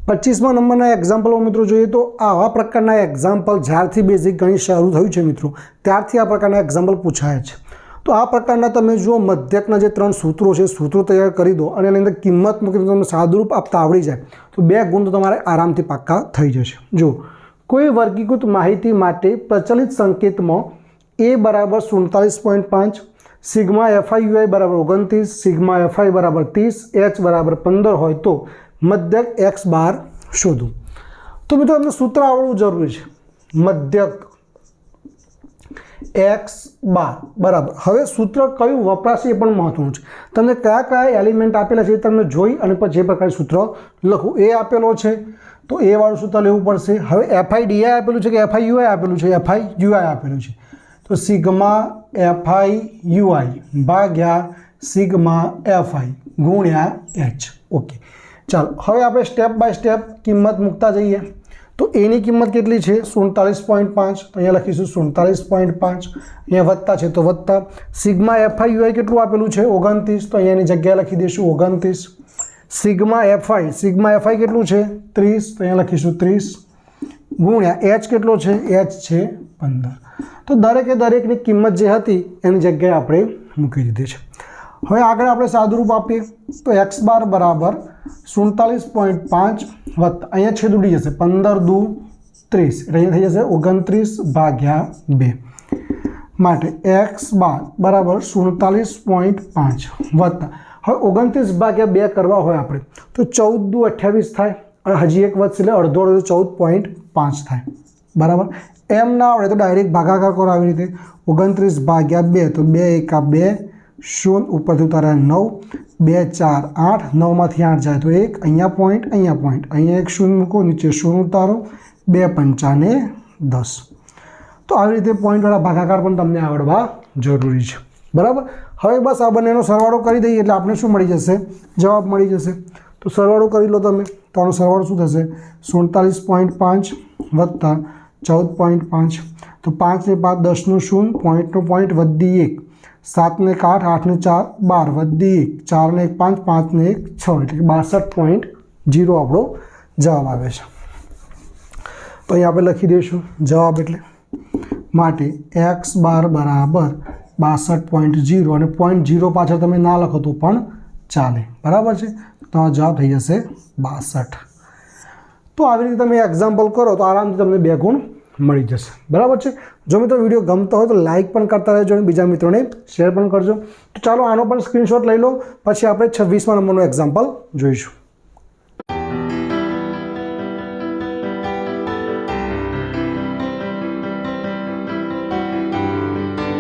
25મા નંબરના એક્ઝામ્પલમાં મિત્રો જોઈએ તો આવા પ્રકારના એક્ઝામ્પલ જ્યારથી બેઝિક ગણિત શરૂ થયું છે મિત્રો ત્યારથી આ પ્રકારના એક્ઝામ્પલ પૂછાય છે। તો આ પ્રકારના તમે જુઓ મધ્યકના જે 3 સૂત્રો છે સૂત્રો તૈયાર કરી દો અને એની અંદર કિંમત મૂકીને તમને સાદુરૂપ આપતા આવડી જાય તો 2 ગુણ તો તમારે આરામથી પાક્કા થઈ જશે। જો કોઈ વર્ગીકૃત માહિતી માટે પ્રચલિત સંકેતમાં a બરાબર 47.5, સિગ્મા fi ui બરાબર 29, સિગ્મા fi બરાબર 30, h બરાબર 15 હોય તો મધ્યક x બાર શોધો। તો મિત્રો તમને સૂત્ર આવડવું જરૂરી છે। મધ્યક x બાર બરાબર હવે સૂત્ર કયું વપરાશે એ પણ મહત્વનું છે। તમને કયા કયા એલિમેન્ટ આપેલા છે એ તમને જોઈ અને પછી એ પ્રકારે સૂત્ર લખો। a આપેલો છે તો a વાળું સૂત્ર લેવું પડશે। હવે fi di આપેલું છે કે fi ui આપેલું છે? fi ui આપેલું છે તો સિગ્મા fi ui ભાગ્યા સિગ્મા fi ગુણ્યા h। ઓકે ચાલો હવે આપણે સ્ટેપ બાય સ્ટેપ કિંમત મૂકતા જઈએ। તો a ની કિંમત કેટલી છે 47.5 તો અહીંયા લખીશું 47.5, અહીંયા વત્તા છે તો વત્તા। સિગ્મા fi ui કેટલું આપેલું છે 29 તો અહીંયાની જગ્યાએ લખી દઈશું 29। સિગ્મા fi કેટલું છે 30 તો અહીંયા લખીશું 30 ગુણ્યા h કેટલો છે h છે 15। તો દરેકે દરેકની કિંમત જે હતી એની જગ્યાએ આપણે મૂકી દીધી છે। હવે આગળ આપણે સાદુરૂપ આપીએ તો x બાર બરાબર 47.5 વત્તા અહીંયા છેદ ઉડી જશે 15 દુ 30 એટલે અહીંયા થઈ જશે 29 ભાગ્યા 2 માટે x બાર બરાબર 47.5 વત્તા હવે 29 ભાગ્યા 2 કરવા હોય આપણે તો 14 દુ 28 થાય અને હજી એક વધશે એટલે અડધો 14.5 થાય બરાબર। એમ ના આવડે તો ડાયરેક્ટ ભાગાકાર કરો આવી રીતે 29 ભાગ્યા 2 તો 2 એકા 2 0 ઉપરથી ઉતારે 9 2 4 8 9માંથી 8 જાય તો 1 અહીંયા પોઈન્ટ અહીંયા એક 0 મૂકો નીચે 0 ઉતારો 2 પંચા ને 10। તો આવી રીતે પોઈન્ટવાળા ભાગાકાર પણ તમને આવડવા જરૂરી છે બરાબર। હવે બસ આ બંનેનો સરવાળો કરી દઈએ એટલે આપણે શું મળી જશે જવાબ મળી જશે। તો સરવાળો કરી લો તમે તો આનો સરવાળો શું થશે 47.5 વત્તા 14.5 તો 5 ને 5 10 નું 0 પોઈન્ટનો પોઈન્ટ વધી 1 7 ને 8 8 ને 4 12 વધી 1 4 ને 1 5 5 ને 1 6 એટલે કે 62.0 આપણો જવાબ આવે છે। તો અહીં આપણે લખી દઈશું જવાબ એટલે માટે x બાર બરાબર 62.0 અને 0.0 પાછળ તમે ના લખો તો પણ ચાલે બરાબર છે। તો આ જવાબ થઈ જશે 62। તો આવી રીતે તમે એક્ઝામ્પલ કરો તો આરામથી તમને 2 ગુણ મળી જશે બરાબર છે। જો મિત્રો વિડીયો ગમતો હોય તો લાઇક પણ કરતા રહેજો અને બીજા મિત્રોને શેર પણ કરજો। તો ચાલો આનો પણ સ્ક્રીનશોટ લઈ લો પછી આપણે 26મા નંબરનું એક્ઝામ્પલ જોઈશું।